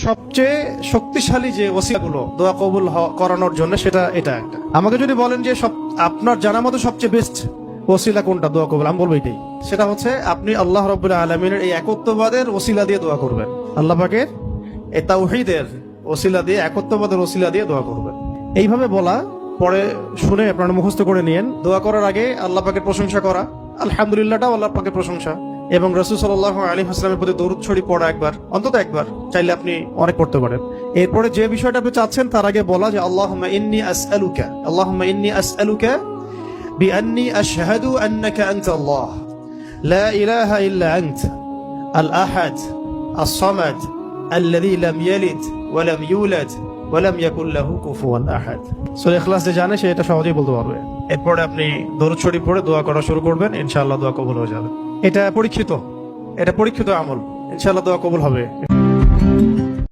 সবচেয়ে শক্তিশালী যে ওসিলাগুলো দোয়া কবুল করানোর জন্য সেটা এটা একটা। আমাকে যদি বলেন যে আপনার জানার মতো সবচেয়ে বেস্ট ওসিলা কোনটা দোয়া কবুল, আমি বলবো এটাই। সেটা হচ্ছে আপনি আল্লাহ রাব্বুল আলামিনের এই একত্ববাদের ওসিলা দিয়ে দোয়া করবেন। আল্লাহ পাকের এই তাওহীদের ওসিলা দিয়ে, একত্ববাদের ওসিলা দিয়ে দোয়া করবেন। এইভাবে বলা পরে শুনে আপনারা মুখস্থ করে নিয়েন। দোয়া করার আগে আল্লাহ পাকের প্রশংসা করা, আলহামদুলিল্লাহটাও আল্লাহ পাকের প্রশংসা, এবং রাসূল সাল্লাল্লাহু আলাইহি ওয়াসাল্লামের প্রতি দরুদ শরীফ পড়া একবার, অন্তত একবার, চাইলে আপনি অনেক পড়তে পারেন। এরপরে যে বিষয়টা আপনি চাচ্ছেন তার আগে বলা যে আল্লাহুম্মা ইন্নী আসআলুকা বিআন্নী আশহাদু আন্নাকা আনতা আল্লাহ লা ইলাহা ইল্লা আনতা আল আহাদ আস-সামাদ আল্লাযী লাম ইয়ালিদ ওয়া লাম ইউলাদ ওয়া লাম ইয়াকুল লাহু কুফুয়ান আহাদ। সূরা ইখলাস যে জানে সে এটা সহজেই বলতে পারবে। এরপরে আপনি দরুদ শরীফ পড়ে দোয়া করা শুরু করবেন, ইনশাআল্লাহ দোয়া কবুল হয়ে যাবে। এটা পরীক্ষিত আমল, ইনশাআল্লাহ দোয়া কবুল হবে।